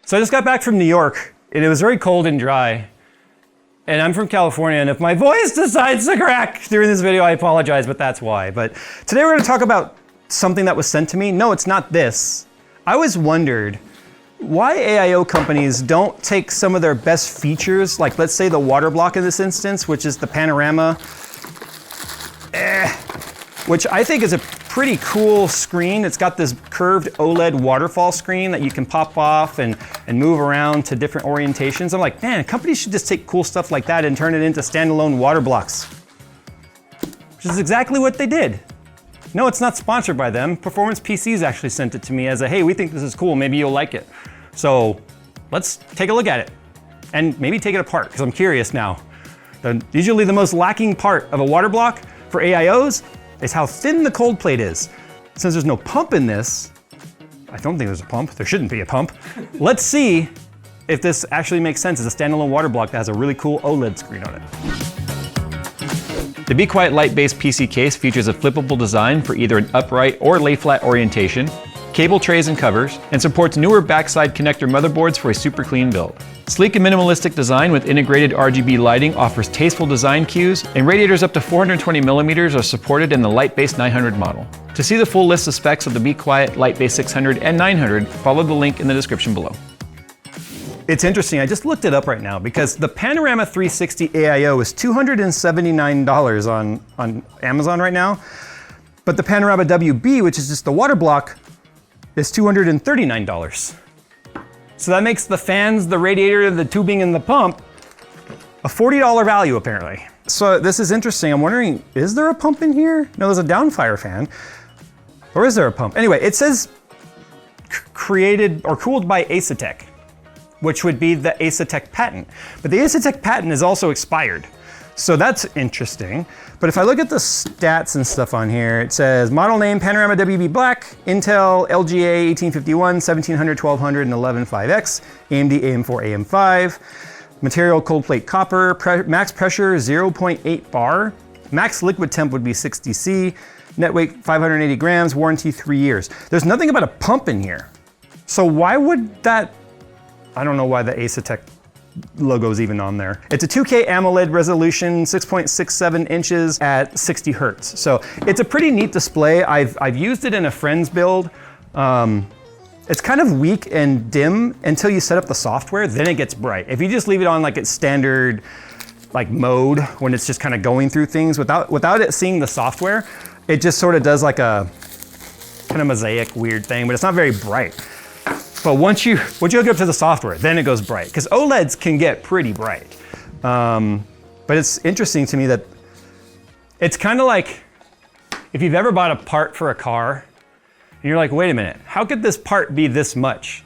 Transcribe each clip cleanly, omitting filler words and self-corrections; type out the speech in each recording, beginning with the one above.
So I just got back from New York, and it was very cold and dry. And I'm from California, and if my voice decides to crack during this video, I apologize, but that's why. But today we're gonna talk about something that was sent to me. No, it's not this. I always wondered why AIO companies don't take some of their best features, like let's say the waterblock in this instance, which is the Panorama, which I think is a pretty cool screen. It's got this curved OLED waterfall screen that you can pop off and move around to different orientations. I'm like, man, companies should just take cool stuff like that and turn it into standalone water blocks, which is exactly what they did. No, it's not sponsored by them. Performance PCs actually sent it to me as a, hey, we think this is cool, maybe you'll like it. So let's take a look at it and maybe take it apart, because I'm curious now. Usually the most lacking part of a water block for AIOs is how thin the cold plate is. Since there's no pump in this, I don't think there's a pump, there shouldn't be a pump. Let's see if this actually makes sense as a standalone water block that has a really cool OLED screen on it. The Be Quiet light-based PC case features a flippable design for either an upright or lay-flat orientation, cable trays and covers, and supports newer backside connector motherboards for a super clean build. Sleek and minimalistic design with integrated RGB lighting offers tasteful design cues, and radiators up to 420 millimeters are supported in the light-based 900 model. To see the full list of specs of the Be Quiet light-based 600 and 900, follow the link in the description below. It's interesting, I just looked it up right now because the Panorama 360 AIO is $279 on Amazon right now, but the Panorama WB, which is just the water block, is $239. So that makes the fans, the radiator, the tubing, and the pump a $40 value apparently. So this is interesting, I'm wondering, is there a pump in here? No, there's a downfire fan. Or is there a pump? Anyway, it says created or cooled by Asetek, which would be the Asetek patent. But the Asetek patent is also expired. So that's interesting. But if I look at the stats and stuff on here, it says model name Panorama WB Black, Intel LGA 1851, 1700, 1200, and 115X, AMD AM4, AM5, material cold plate copper, max pressure 0.8 bar, max liquid temp would be 60 C, net weight 580 grams, warranty 3 years. There's nothing about a pump in here. So why would that, I don't know why the Asetek logo is even on there. It's a 2K AMOLED resolution, 6.67 inches at 60 hertz. So it's a pretty neat display. I've used it in a friend's build. It's kind of weak and dim until you set up the software, then it gets bright. If you just leave it on like its standard like mode, when it's just kind of going through things without it seeing the software, it just sort of does like a kind of mosaic weird thing, but it's not very bright. But once you hook it up to the software, then it goes bright, because OLEDs can get pretty bright. But it's interesting to me that it's kind of like if you've ever bought a part for a car, and you're like, wait a minute, how could this part be this much?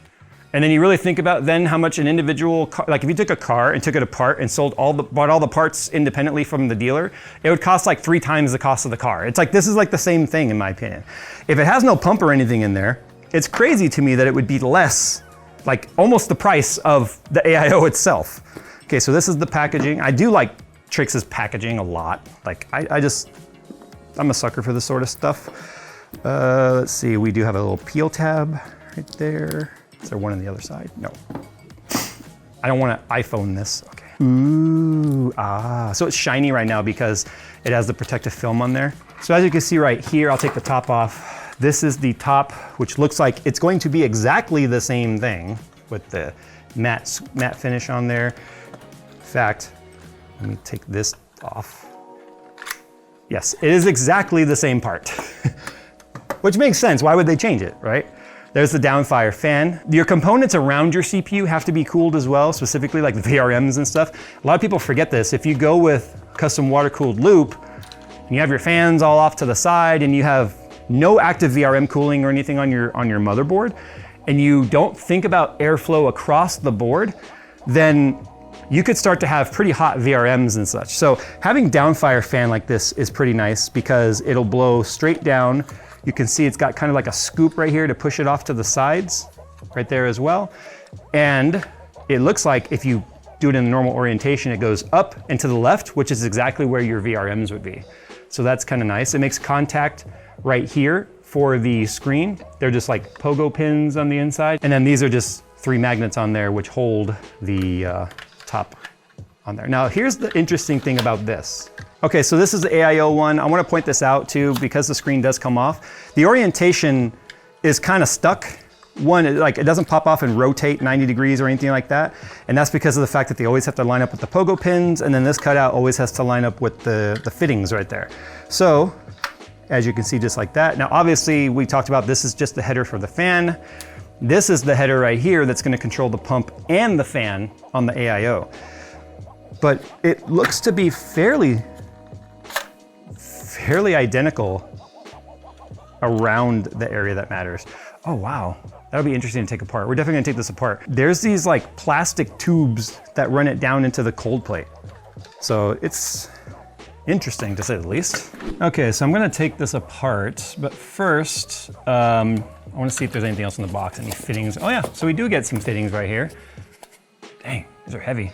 And then you really think about then how much an individual car, like if you took a car and took it apart and bought all the parts independently from the dealer, it would cost like 3 times the cost of the car. It's like, this is like the same thing in my opinion. If it has no pump or anything in there, it's crazy to me that it would be less, like almost the price of the AIO itself. Okay, so this is the packaging. I do like TRYX's packaging a lot. Like I'm a sucker for this sort of stuff. Let's see, we do have a little peel tab right there. Is there one on the other side? No. I don't want to iPhone this, okay. Ooh, so it's shiny right now because it has the protective film on there. So as you can see right here, I'll take the top off. This is the top, which looks like it's going to be exactly the same thing with the matte finish on there. In fact, let me take this off. Yes, it is exactly the same part, which makes sense. Why would they change it, right? There's the downfire fan. Your components around your CPU have to be cooled as well, specifically like the VRMs and stuff. A lot of people forget this. If you go with custom water-cooled loop, and you have your fans all off to the side, and you have no active VRM cooling or anything on your motherboard, and you don't think about airflow across the board, then you could start to have pretty hot VRMs and such. So having downfire fan like this is pretty nice because it'll blow straight down. You can see it's got kind of like a scoop right here to push it off to the sides, right there as well. And it looks like if you do it in the normal orientation, it goes up and to the left, which is exactly where your VRMs would be. So that's kind of nice. It makes contact right here for the screen. They're just like pogo pins on the inside. And then these are just 3 magnets on there which hold the top on there. Now here's the interesting thing about this. Okay, so this is the AIO one. I want to point this out too because the screen does come off. The orientation is kind of stuck. One, like it doesn't pop off and rotate 90 degrees or anything like that. And that's because of the fact that they always have to line up with the pogo pins, and then this cutout always has to line up with the fittings right there. So, as you can see, just like that. Now, obviously, we talked about this is just the header for the fan. This is the header right here that's gonna control the pump and the fan on the AIO. But it looks to be fairly identical around the area that matters. Oh, wow. That'll be interesting to take apart. We're definitely gonna take this apart. There's these like plastic tubes that run it down into the cold plate. So it's interesting to say the least. Okay, so I'm gonna take this apart, but first, I wanna see if there's anything else in the box, any fittings. Oh yeah, so we do get some fittings right here. Dang, these are heavy.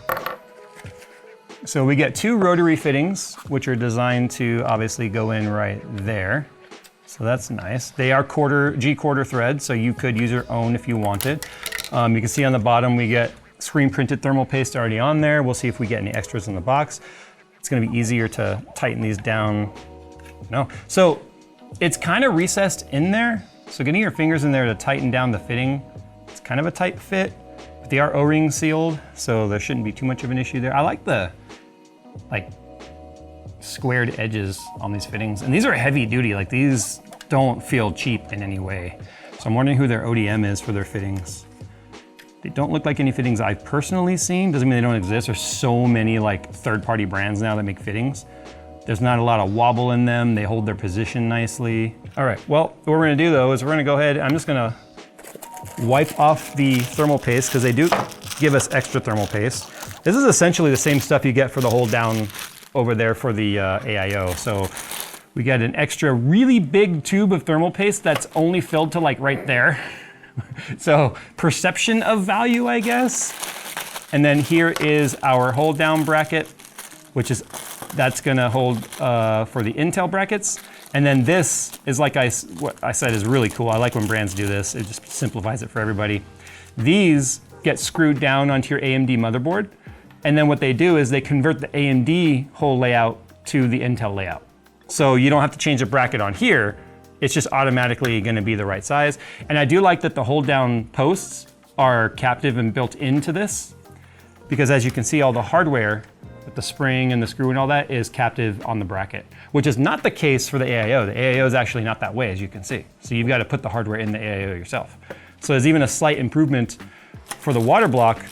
So we get 2 rotary fittings, which are designed to obviously go in right there. So that's nice. They are G-quarter thread, so you could use your own if you wanted. You can see on the bottom we get screen printed thermal paste already on there. We'll see if we get any extras in the box. It's gonna be easier to tighten these down. No, so it's kind of recessed in there. So getting your fingers in there to tighten down the fitting, it's kind of a tight fit, but they are O-ring sealed, so there shouldn't be too much of an issue there. I like the squared edges on these fittings, and these are heavy duty. Like these don't feel cheap in any way. So I'm wondering who their ODM is for their fittings. They don't look like any fittings I've personally seen. Doesn't mean they don't exist. There's so many like third-party brands now that make fittings. There's not a lot of wobble in them. They hold their position nicely. All right, well, what we're gonna do though is we're gonna go ahead, I'm just gonna wipe off the thermal paste because they do give us extra thermal paste. This is essentially the same stuff you get for the hold down over there for the AIO. So we get an extra really big tube of thermal paste that's only filled to like right there. So perception of value, I guess. And then here is our hold down bracket, that's gonna hold for the Intel brackets. And then this is what I said is really cool. I like when brands do this. It just simplifies it for everybody. These get screwed down onto your AMD motherboard. And then what they do is they convert the AMD whole layout to the Intel layout. So you don't have to change the bracket on here. It's just automatically gonna be the right size. And I do like that the hold down posts are captive and built into this, because as you can see, all the hardware with the spring and the screw and all that is captive on the bracket, which is not the case for the AIO. The AIO is actually not that way, as you can see. So you've got to put the hardware in the AIO yourself. So there's even a slight improvement for the water block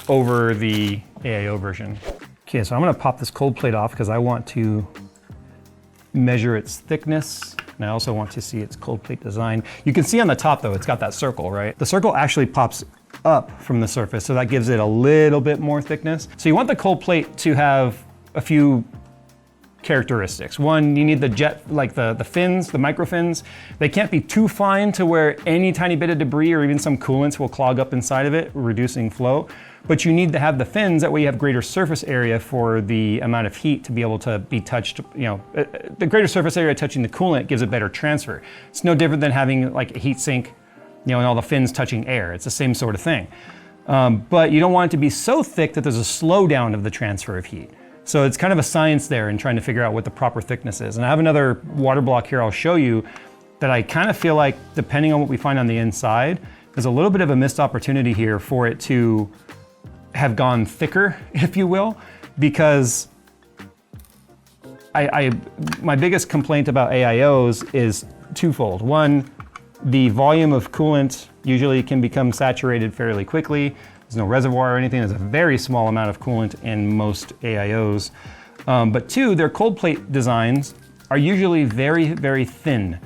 over the AIO version. Okay, so I'm gonna pop this cold plate off because I want to measure its thickness. And I also want to see its cold plate design. You can see on the top though, it's got that circle, right? The circle actually pops up from the surface, so that gives it a little bit more thickness. So you want the cold plate to have a few characteristics. One, you need the jet, like the fins, the micro fins. They can't be too fine to where any tiny bit of debris or even some coolants will clog up inside of it, reducing flow. But you need to have the fins, that way you have greater surface area for the amount of heat to be able to be touched. The greater surface area touching the coolant gives a better transfer. It's no different than having like a heat sink, and all the fins touching air. It's the same sort of thing. But you don't want it to be so thick that there's a slowdown of the transfer of heat. So it's kind of a science there in trying to figure out what the proper thickness is. And I have another water block here I'll show you that I kind of feel like, depending on what we find on the inside, there's a little bit of a missed opportunity here for it to have gone thicker, if you will, because my biggest complaint about AIOs is twofold. One, the volume of coolant usually can become saturated fairly quickly. There's no reservoir or anything. There's a very small amount of coolant in most AIOs. But two, their cold plate designs are usually very, very thin.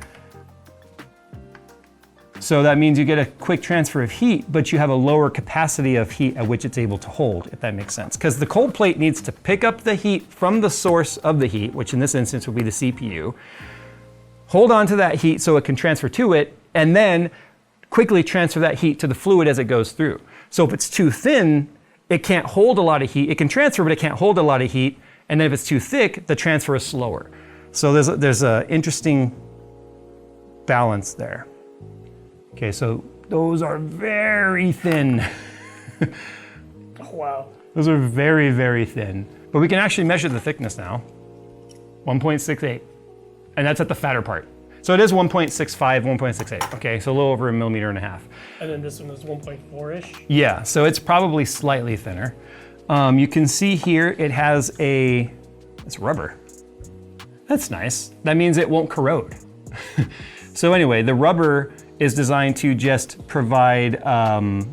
So that means you get a quick transfer of heat, but you have a lower capacity of heat at which it's able to hold, if that makes sense. Because the cold plate needs to pick up the heat from the source of the heat, which in this instance would be the CPU, hold on to that heat so it can transfer to it, and then quickly transfer that heat to the fluid as it goes through. So if it's too thin, it can't hold a lot of heat. It can transfer, but it can't hold a lot of heat. And then if it's too thick, the transfer is slower. So there's an interesting balance there. Okay, so Those are very thin. Wow. Those are very, very thin. But we can actually measure the thickness now. 1.68. And that's at the fatter part. So it is 1.65, 1.68. Okay, so a little over 1.5 millimeters. And then this one is 1.4-ish? Yeah, so it's probably slightly thinner. You can see here it has it's rubber. That's nice. That means it won't corrode. So anyway, the rubber is designed to just provide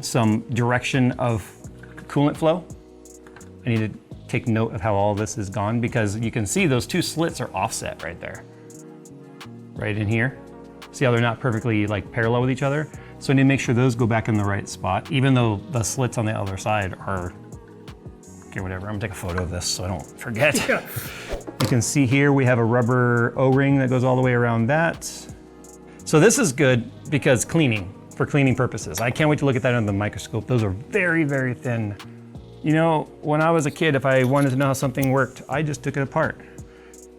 some direction of coolant flow. I need to take note of how all this is gone because you can see those two slits are offset right there. Right in here. See how they're not perfectly like parallel with each other? So I need to make sure those go back in the right spot, even though the slits on the other side are, okay, whatever. I'm gonna take a photo of this so I don't forget. Yeah. You can see here we have a rubber O-ring that goes all the way around that. So this is good because for cleaning purposes. I can't wait to look at that under the microscope. Those are very, very thin. You know, when I was a kid, if I wanted to know how something worked, I just took it apart.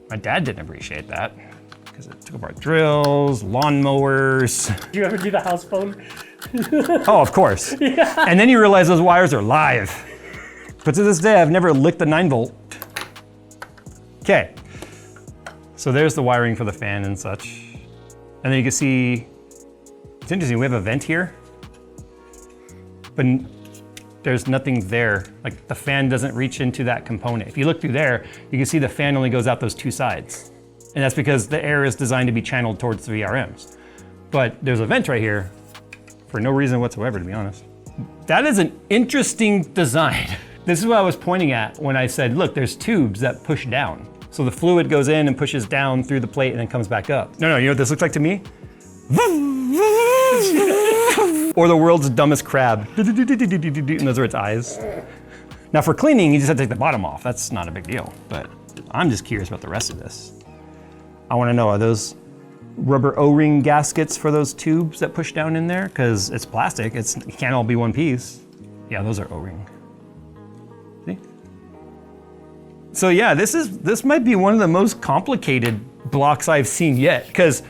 My dad didn't appreciate that because it took apart drills, lawnmowers. Did you ever do the house phone? Oh, of course. Yeah. And then you realize those wires are live. But to this day, I've never licked the 9-volt. Okay, so there's the wiring for the fan and such. And then you can see, it's interesting, we have a vent here, but there's nothing there. Like the fan doesn't reach into that component. If you look through there, you can see the fan only goes out those two sides. And that's because the air is designed to be channeled towards the VRMs. But there's a vent right here for no reason whatsoever, to be honest. That is an interesting design. This is what I was pointing at when I said, look, there's tubes that push down. So the fluid goes in and pushes down through the plate and then comes back up. No, you know what this looks like to me? Or the world's dumbest crab. And those are its eyes. Now for cleaning, you just have to take the bottom off. That's not a big deal, but I'm just curious about the rest of this. I wanna know, are those rubber O-ring gaskets for those tubes that push down in there? Because it's plastic, it can't all be one piece. Yeah, those are O-ring. See? So yeah, this might be one of the most complicated blocks I've seen yet, because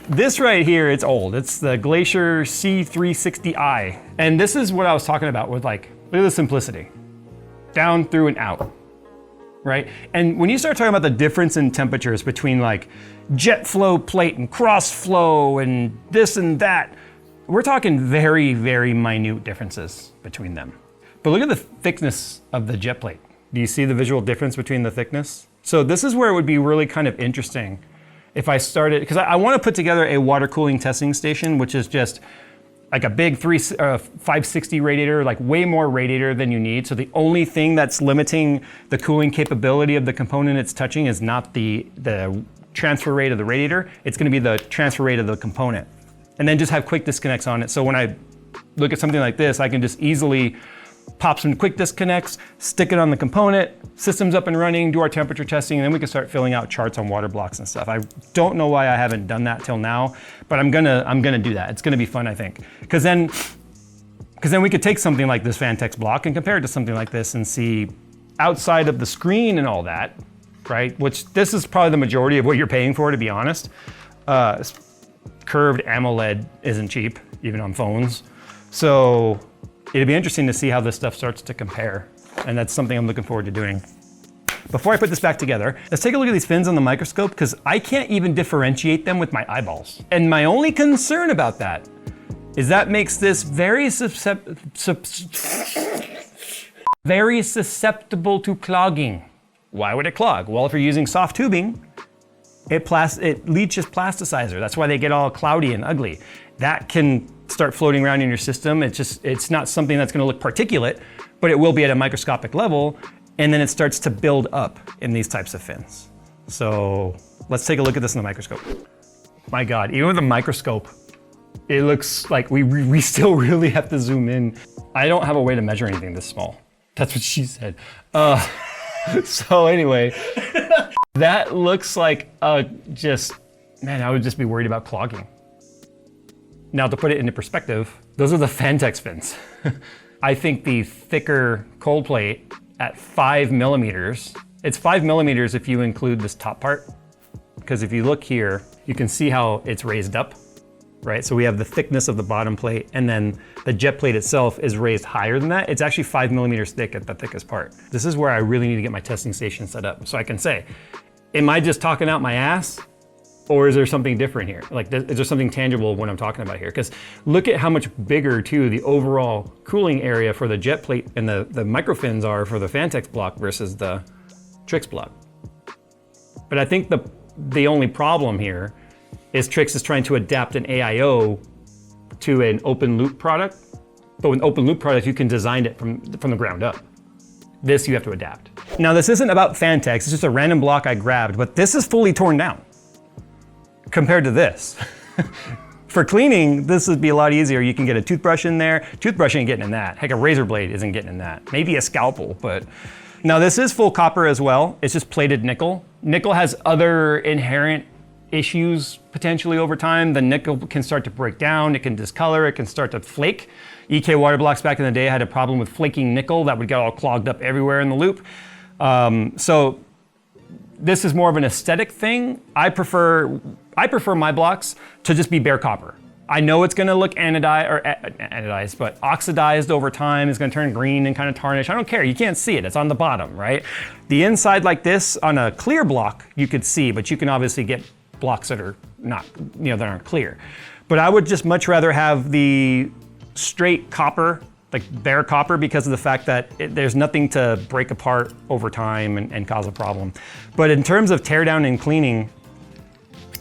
this right here, it's old. It's the Glacier C360i. And this is what I was talking about with like, look at the simplicity. Down, through, and out, right? And when you start talking about the difference in temperatures between like jet flow plate and cross flow and this and that, we're talking very, very minute differences between them. But look at the thickness of the jet plate. Do you see the visual difference between the thickness? So this is where it would be really kind of interesting if I started, because I want to put together a water cooling testing station, which is just like a big 560 radiator, like way more radiator than you need. So the only thing that's limiting the cooling capability of the component it's touching is not the transfer rate of the radiator, it's going to be the transfer rate of the component. And then just have quick disconnects on it. So when I look at something like this, I can just easily pop some quick disconnects, stick it on the component, system's up and running, do our temperature testing, and then we can start filling out charts on water blocks and stuff. I don't know why I haven't done that till now, but I'm gonna do that. It's gonna be fun, I think. Because then we could take something like this Vantex block and compare it to something like this and see outside of the screen and all that, right? Which this is probably the majority of what you're paying for, to be honest. Curved AMOLED isn't cheap, even on phones. So it'd be interesting to see how this stuff starts to compare. And that's something I'm looking forward to doing. Before I put this back together, let's take a look at these fins on the microscope, because I can't even differentiate them with my eyeballs. And my only concern about that is that makes this very susceptible to clogging. Why would it clog? Well, if you're using soft tubing, it leaches plasticizer. That's why they get all cloudy and ugly. That can start floating around in your system. It's not something that's gonna look particulate, but it will be at a microscopic level, and then it starts to build up in these types of fins. So let's take a look at this in the microscope. My God, even with a microscope, it looks like we still really have to zoom in. I don't have a way to measure anything this small. That's what she said. So anyway, that looks like man, I would just be worried about clogging. Now to put it into perspective, those are the Vantex fins. I think the thicker cold plate at 5 millimeters, it's 5 millimeters if you include this top part, because if you look here, you can see how it's raised up. right? So we have the thickness of the bottom plate, and then the jet plate itself is raised higher than that. It's actually 5 millimeters thick at the thickest part. This is where I really need to get my testing station set up so I can say, am I just talking out my ass? Or is there something different here? Like, is there something tangible when I'm talking about here? Because look at how much bigger, too, the overall cooling area for the jet plate and the microfins are for the Fantex block versus the TRYX block. But I think the only problem here is TRYX is trying to adapt an AIO to an open loop product. But with an open loop product, you can design it from the ground up. This you have to adapt. Now, this isn't about Fantex, it's just a random block I grabbed, but this is fully torn down compared to this. For cleaning, this would be a lot easier. You can get a toothbrush in there. Toothbrush ain't getting in that. Heck, a razor blade isn't getting in that. Maybe a scalpel, but. Now this is full copper as well. It's just plated nickel. Nickel has other inherent issues potentially over time. The nickel can start to break down, it can discolor, it can start to flake. EK water blocks back in the day had a problem with flaking nickel that would get all clogged up everywhere in the loop. So this is more of an aesthetic thing. I prefer my blocks to just be bare copper. I know it's gonna look anodized, but oxidized over time is gonna turn green and kind of tarnish. I don't care, you can't see it, it's on the bottom, right? The inside like this on a clear block, you could see, but you can obviously get blocks that are not, that aren't clear. But I would just much rather have the straight copper, like bare copper, because of the fact that there's nothing to break apart over time and cause a problem. But in terms of teardown and cleaning,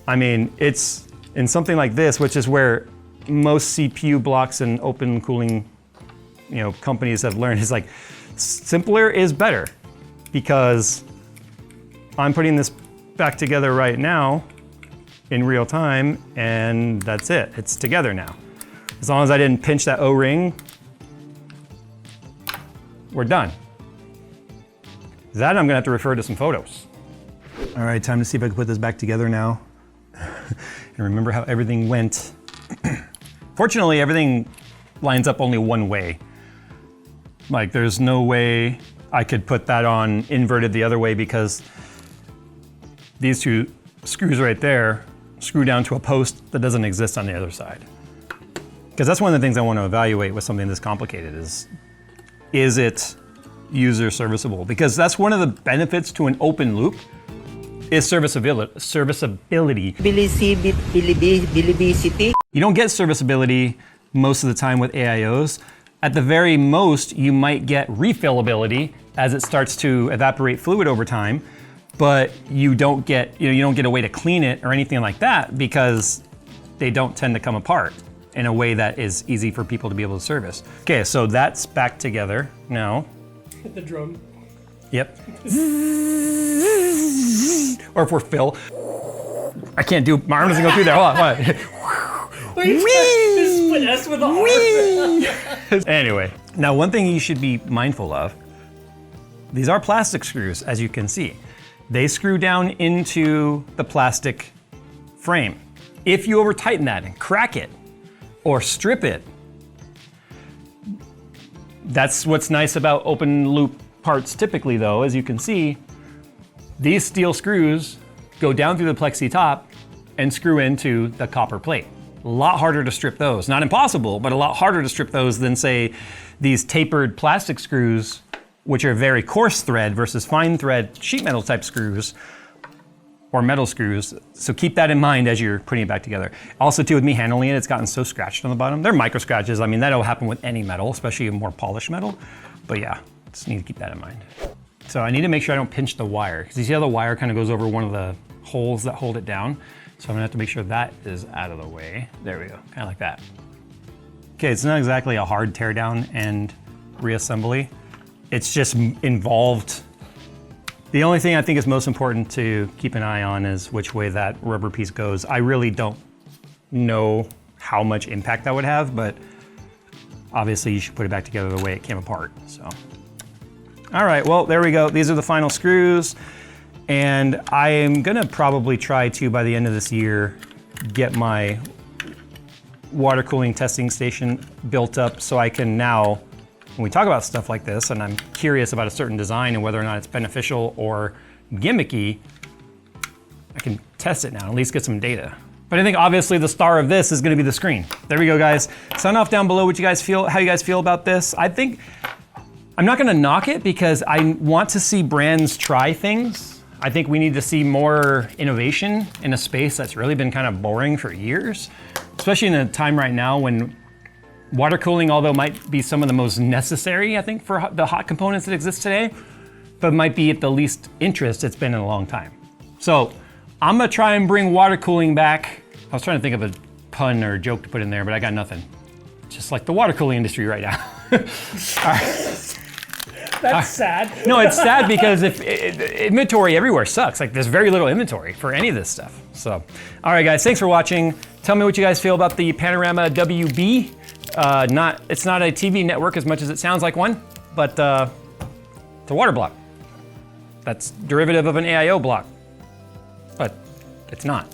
I mean, it's in something like this, which is where most CPU blocks and open cooling, companies have learned, is like simpler is better, because I'm putting this back together right now in real time, and that's it. It's together now. As long as I didn't pinch that O-ring, we're done. That I'm gonna have to refer to some photos. All right, time to see if I can put this back together now. And remember how everything went. Fortunately, everything lines up only one way. Like, there's no way I could put that on inverted the other way, because these two screws right there screw down to a post that doesn't exist on the other side. Because that's one of the things I want to evaluate with something this complicated is it user serviceable? Because that's one of the benefits to an open loop, is serviceability. You don't get serviceability most of the time with AIOs. At the very most, you might get refillability as it starts to evaporate fluid over time, but you don't get, you don't get a way to clean it or anything like that, because they don't tend to come apart in a way that is easy for people to be able to service. Okay, so that's back together now. The drum. Yep. Or if we're Phil, I can't do, my arm doesn't go through there, hold on. This with the arm. Anyway, now one thing you should be mindful of, these are plastic screws, as you can see. They screw down into the plastic frame. If you over tighten that and crack it or strip it, that's what's nice about open loop parts typically though. As you can see, these steel screws go down through the plexi top and screw into the copper plate. A lot harder to strip those. Not impossible, but a lot harder to strip those than, say, these tapered plastic screws, which are very coarse thread versus fine thread sheet metal type screws or metal screws. So keep that in mind as you're putting it back together. Also too, with me handling it, it's gotten so scratched on the bottom. They're micro scratches. I mean, that'll happen with any metal, especially a more polished metal. But yeah, just need to keep that in mind. So I need to make sure I don't pinch the wire, because you see how the wire kind of goes over one of the holes that hold it down? So I'm gonna have to make sure that is out of the way. There we go, kind of like that. Okay, it's not exactly a hard teardown and reassembly. It's just involved. The only thing I think is most important to keep an eye on is which way that rubber piece goes. I really don't know how much impact that would have, but obviously you should put it back together the way it came apart, so. All right, well, there we go. These are the final screws. And I am gonna probably try to, by the end of this year, get my water cooling testing station built up so I can now, when we talk about stuff like this and I'm curious about a certain design and whether or not it's beneficial or gimmicky, I can test it now, at least get some data. But I think obviously the star of this is gonna be the screen. There we go, guys. Sound off down below what you guys feel, how you guys feel about this. I think, I'm not gonna knock it because I want to see brands try things. I think we need to see more innovation in a space that's really been kind of boring for years, especially in a time right now when water cooling, although might be some of the most necessary, I think, for the hot components that exist today, but might be at the least interest it's been in a long time. So I'm gonna try and bring water cooling back. I was trying to think of a pun or a joke to put in there, but I got nothing. Just like the water cooling industry right now. All right. That's sad. No, it's sad because if inventory everywhere sucks. Like there's very little inventory for any of this stuff. So, all right, guys, thanks for watching. Tell me what you guys feel about the Panorama WB. It's not a TV network as much as it sounds like one, but it's a water block. That's derivative of an AIO block, but it's not.